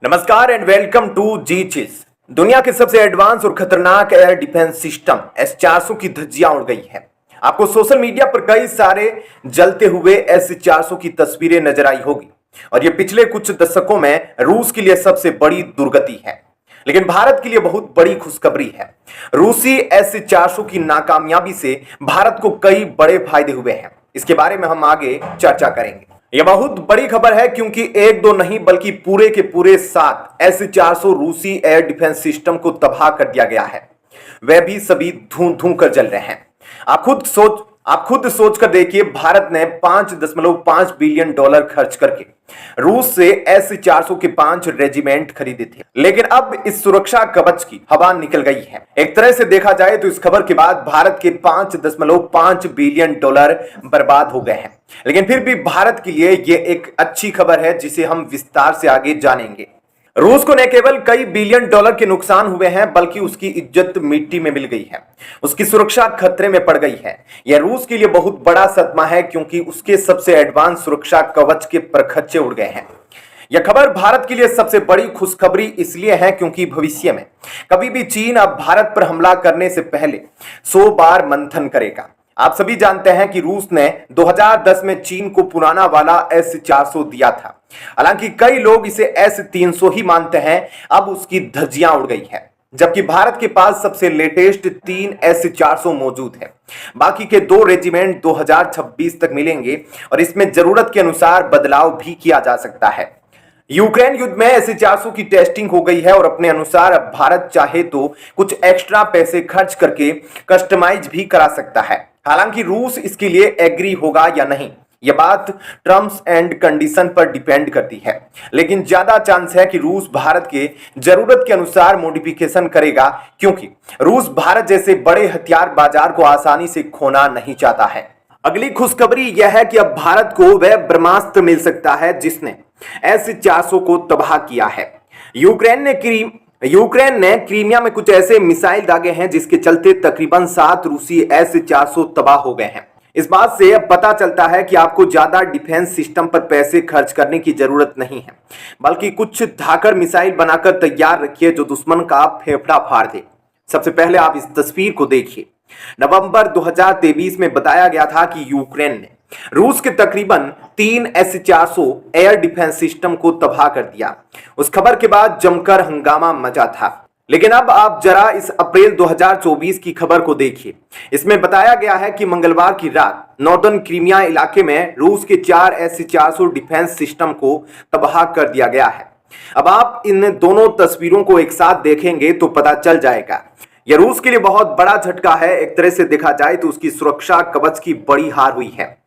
नमस्कार and welcome to जी चीज। दुनिया के सबसे एडवांस और खतरनाक एयर डिफेंस सिस्टम S-400 की धज्जियां उड़ गई है। आपको सोशल मीडिया पर कई सारे जलते हुए S-400 की तस्वीरें नजर आई होगी और ये पिछले कुछ दशकों में रूस के लिए सबसे बड़ी दुर्गति है। लेकिन भारत के लिए बहुत बड़ी खुशखबरी है। रूसी S-400 की नाकामयाबी से भारत को कई बड़े फायदे हुए हैं। इसके बारे में हम आगे चर्चा करेंगे। यह बहुत बड़ी खबर है क्योंकि एक दो नहीं बल्कि पूरे के पूरे 7 S-400 रूसी एयर डिफेंस सिस्टम को तबाह कर दिया गया है। वह भी सभी धूं धूं कर जल रहे हैं। आप खुद सोच कर देखिए, भारत ने $5.5 बिलियन खर्च करके रूस से S-400 के 5 रेजिमेंट खरीदे थे। लेकिन अब इस सुरक्षा कवच की हवा निकल गई है। एक तरह से देखा जाए तो इस खबर के बाद भारत के $5.5 बिलियन बर्बाद हो गए हैं। लेकिन फिर भी भारत के लिए यह एक अच्छी खबर है जिसे हम विस्तार से आगे जानेंगे। रूस को न केवल कई बिलियन डॉलर के नुकसान हुए हैं बल्कि उसकी इज्जत मिट्टी में मिल गई है। उसकी सुरक्षा खतरे में पड़ गई है। यह रूस के लिए बहुत बड़ा सदमा है क्योंकि उसके सबसे एडवांस सुरक्षा कवच के परखच्चे उड़ गए हैं। यह खबर भारत के लिए सबसे बड़ी खुशखबरी इसलिए है क्योंकि भविष्य में कभी भी चीन अब भारत पर हमला करने से पहले 100 बार मंथन करेगा। आप सभी जानते हैं कि रूस ने 2010 में चीन को पुराना वाला S-400 दिया था। हालांकि कई लोग इसे S-300 ही मानते हैं। अब उसकी धज्जियां उड़ गई है, जबकि भारत के पास सबसे लेटेस्ट 3 S-400 मौजूद है। बाकी के 2 रेजिमेंट 2026 तक मिलेंगे और इसमें जरूरत के अनुसार बदलाव भी किया जा सकता है। यूक्रेन युद्ध में S-400 की टेस्टिंग हो गई है और अपने अनुसार अब भारत चाहे तो कुछ एक्स्ट्रा पैसे खर्च करके कस्टमाइज भी करा सकता है। हालांकि रूस इसके लिए एग्री होगा या नहीं, यह बात टर्म्स एंड कंडीशन पर डिपेंड करती है। लेकिन ज्यादा चांस है कि रूस भारत के जरूरत के अनुसार मॉडिफिकेशन करेगा क्योंकि रूस भारत जैसे बड़े हथियार बाजार को आसानी से खोना नहीं चाहता है। अगली खुशखबरी यह है कि अब भारत को वह ब्रह्मास्त्र मिल सकता है जिसने S-400 को तबाह किया है। यूक्रेन ने क्रीमिया में कुछ ऐसे मिसाइल दागे हैं जिसके चलते तकरीबन 7 रूसी S-400 तबाह हो गए हैं। इस बात से अब पता चलता है कि आपको ज्यादा डिफेंस सिस्टम पर पैसे खर्च करने की जरूरत नहीं है, बल्कि कुछ धाकड़ मिसाइल बनाकर तैयार रखिए जो दुश्मन का फेफड़ा फाड़ दे। सबसे पहले आप इस तस्वीर को देखिए। नवंबर 2023 में बताया गया था कि यूक्रेन ने रूस के तकरीबन 3 S-400 एयर डिफेंस सिस्टम को तबाह कर दिया। उस खबर के बाद जमकर हंगामा मचा था। लेकिन अब आप जरा इस अप्रैल 2024 की खबर को देखिए। इसमें बताया गया है कि मंगलवार की रात नॉर्दर्न क्रीमिया इलाके में रूस के 4 S-400 डिफेंस सिस्टम को तबाह कर दिया गया है। अब आप इन दोनों तस्वीरों को एक साथ देखेंगे तो पता चल जाएगा। यह रूस के लिए बहुत बड़ा झटका है। एक तरह से देखा जाए तो उसकी सुरक्षा कवच की बड़ी हार हुई है।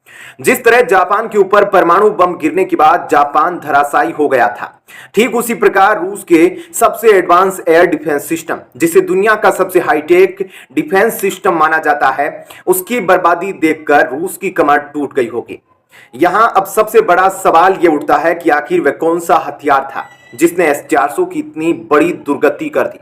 जिस तरह जापान के ऊपर परमाणु बम गिरने के बाद जापान धराशायी हो गया था, ठीक उसी प्रकार रूस के सबसे एडवांस एयर डिफेंस सिस्टम, जिसे दुनिया का सबसे हाईटेक डिफेंस सिस्टम माना जाता है, उसकी बर्बादी देखकर रूस की कमर टूट गई होगी। यहां अब सबसे बड़ा सवाल यह उठता है कि आखिर वह कौन सा हथियार था जिसने S-400 की इतनी बड़ी दुर्गति कर दी।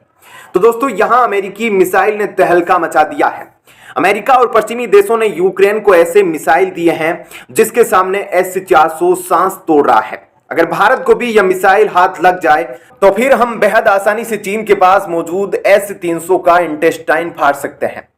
तो दोस्तों, यहां अमेरिकी मिसाइल ने तहलका मचा दिया है। अमेरिका और पश्चिमी देशों ने यूक्रेन को ऐसे मिसाइल दिए हैं जिसके सामने S-400 सांस तोड़ रहा है। अगर भारत को भी यह मिसाइल हाथ लग जाए तो फिर हम बेहद आसानी से चीन के पास मौजूद S-300 का इंटेस्टाइन फाड़ सकते हैं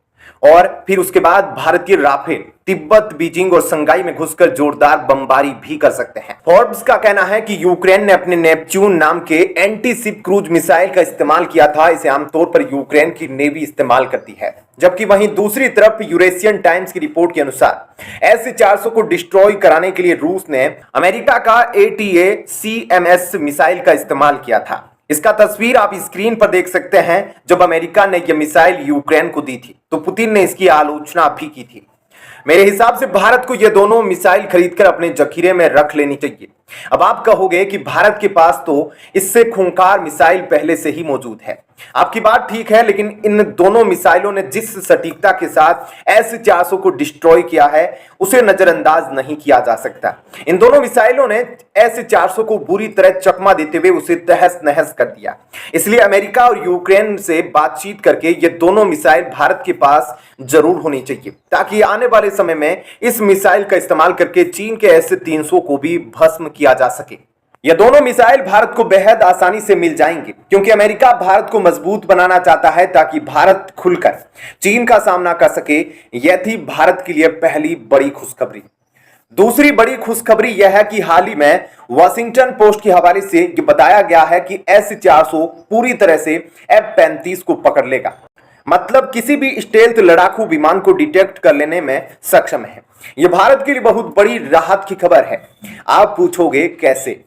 और फिर उसके बाद भारतीय राफेल तिब्बत, बीजिंग और संगाई में घुसकर जोरदार बमबारी भी कर सकते हैं। फोर्ब्स का कहना है कि यूक्रेन ने अपने नेपच्यून नाम के एंटी शिप क्रूज मिसाइल का इस्तेमाल किया था। इसे आमतौर पर यूक्रेन की नेवी इस्तेमाल करती है, जबकि वहीं दूसरी तरफ यूरेशियन टाइम्स की रिपोर्ट के अनुसार S-400 को डिस्ट्रॉय कराने के लिए रूस ने अमेरिका का ATACMS मिसाइल का इस्तेमाल किया था। इसका तस्वीर आप स्क्रीन पर देख सकते हैं। जब अमेरिका ने यह मिसाइल यूक्रेन को दी थी तो पुतिन ने इसकी आलोचना भी की थी। मेरे हिसाब से भारत को ये दोनों मिसाइल खरीदकर अपने जखीरे में रख लेनी चाहिए। अब आप कहोगे कि भारत के पास तो इससे खूंखार मिसाइल पहले से ही मौजूद है। आपकी बात ठीक है, लेकिन इन दोनों मिसाइलों ने जिस सटीकता के साथ S-400 को डिस्ट्रॉय किया है उसे नजरअंदाज नहीं किया जा सकता। इन दोनों मिसाइलों ने S-400 को बुरी तरह चकमा देते हुए उसे तहस नहस कर दिया। इसलिए अमेरिका और यूक्रेन से बातचीत करके ये दोनों मिसाइल भारत के पास जरूर होनी चाहिए, ताकि आने वाले समय में इस मिसाइल का इस्तेमाल करके चीन के S-300 को भी भस्म किया जा सके। ये दोनों मिसाइल भारत को बेहद आसानी से मिल जाएंगे क्योंकि अमेरिका भारत को मजबूत बनाना चाहता है ताकि भारत खुलकर चीन का सामना कर सके। यह थी भारत के लिए पहली बड़ी खुशखबरी। दूसरी बड़ी खुशखबरी यह है कि हाल ही में वॉशिंगटन पोस्ट के हवाले से ये बताया गया है कि S-400 पूरी तरह से F-35 को पकड़ लेगा, मतलब किसी भी स्टेल्थ लड़ाकू विमान को डिटेक्ट कर लेने में सक्षम है। यह भारत के लिए बहुत बड़ी राहत की खबर है। आप पूछोगे कैसे?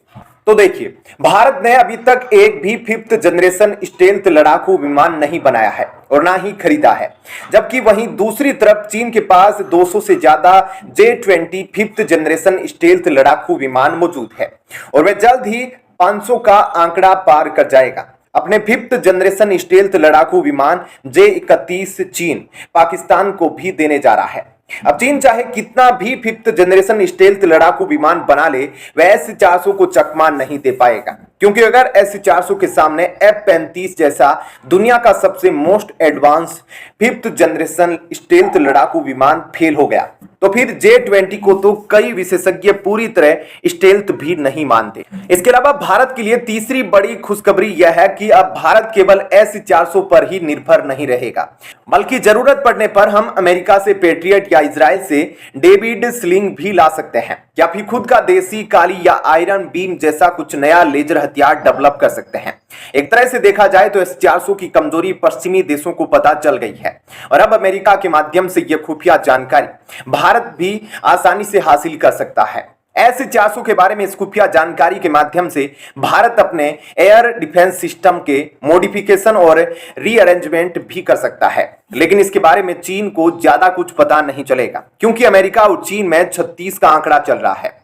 तो देखिए, भारत ने अभी तक एक भी 5th जनरेशन स्टेल्थ लड़ाकू विमान नहीं बनाया है और ना ही खरीदा है, जबकि वहीं दूसरी तरफ चीन के पास 200 से ज्यादा J-20 5th जनरेशन स्टेल्थ लड़ाकू विमान मौजूद है और वह जल्द ही 500 का आंकड़ा पार कर जाएगा। अपने 5th जनरेशन स्टेल्थ लड़ाकू विमान J-31 चीन पाकिस्तान को भी देने जा रहा है। अब चीन चाहे कितना भी 5th जनरेशन स्टेल्थ लड़ाकू विमान बना ले, वह S-400 को चकमा नहीं दे पाएगा, क्योंकि अगर S-400 के सामने F-35 जैसा दुनिया का सबसे most advance 5th generation stealth लड़ाकू विमान फेल हो गया तो फिर J-20 को तो कई विशेषज्ञ पूरी तरह स्टेल्थ भी नहीं मानते। इसके अलावा भारत के लिए तीसरी बड़ी खुशखबरी यह है कि अब भारत केवल S-400 पर ही निर्भर नहीं रहेगा, बल्कि जरूरत पड़ने पर हम अमेरिका से पेट्रियट या इजराइल से डेविड स्लिंग भी ला सकते हैं, या फिर खुद का देसी काली या आयरन बीम जैसा कुछ नया लेजर हथियार डेवलप कर सकते हैं। एक तरह से देखा जाए तो S-400 की कमजोरी पश्चिमी देशों को पता चल गई है और अब अमेरिका के माध्यम से यह खुफिया जानकारी भारत भी आसानी से हासिल कर सकता है। S-400 के बारे में इस खुफिया जानकारी के माध्यम से भारत अपने एयर डिफेंस सिस्टम के मॉडिफिकेशन और रीअरेंजमेंट भी कर सकता है, लेकिन इसके बारे में चीन को ज्यादा कुछ पता नहीं चलेगा क्योंकि अमेरिका और चीन में 36 का आंकड़ा चल रहा है।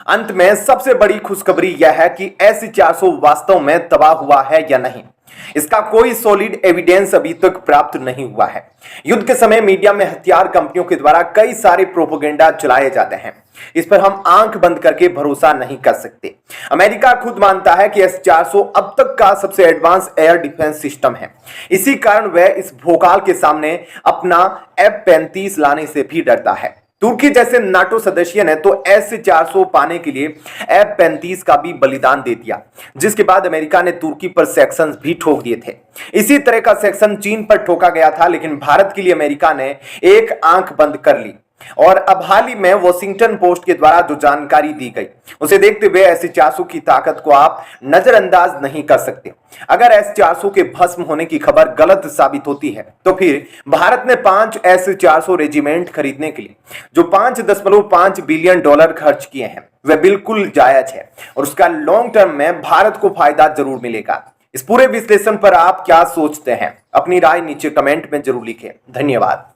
अंत में सबसे बड़ी खुशखबरी यह है कि S-400 वास्तव में तबाह हुआ है या नहीं, इसका कोई सॉलिड एविडेंस अभी तक प्राप्त नहीं हुआ है। युद्ध के समय मीडिया में हथियार कंपनियों के द्वारा कई सारे प्रोपेगेंडा चलाए जाते हैं, इस पर हम आंख बंद करके भरोसा नहीं कर सकते। अमेरिका खुद मानता है कि S-400 अब तक का सबसे एडवांस एयर डिफेंस सिस्टम है, इसी कारण वह इस भोकाल के सामने अपना F-35 लाने से भी डरता है। तुर्की जैसे नाटो सदस्य ने तो S-400 पाने के लिए F-35 का भी बलिदान दे दिया, जिसके बाद अमेरिका ने तुर्की पर सैंक्शंस भी ठोक दिए थे। इसी तरह का सैंक्शन चीन पर ठोका गया था, लेकिन भारत के लिए अमेरिका ने एक आंख बंद कर ली और अब हाल ही में वॉशिंगटन पोस्ट के द्वारा जो जानकारी दी गई उसे देखते हुए S-400 की ताकत को आप नजरअंदाज नहीं कर सकते। अगर S-400 के भस्म होने की खबर गलत साबित होती है तो फिर भारत ने 5 S-400 रेजिमेंट खरीदने के लिए जो $5.5 बिलियन खर्च किए हैं वह बिल्कुल जायज है और उसका लॉन्ग टर्म में भारत को फायदा जरूर मिलेगा। इस पूरे विश्लेषण पर आप क्या सोचते हैं? अपनी राय नीचे कमेंट में जरूर लिखें। धन्यवाद।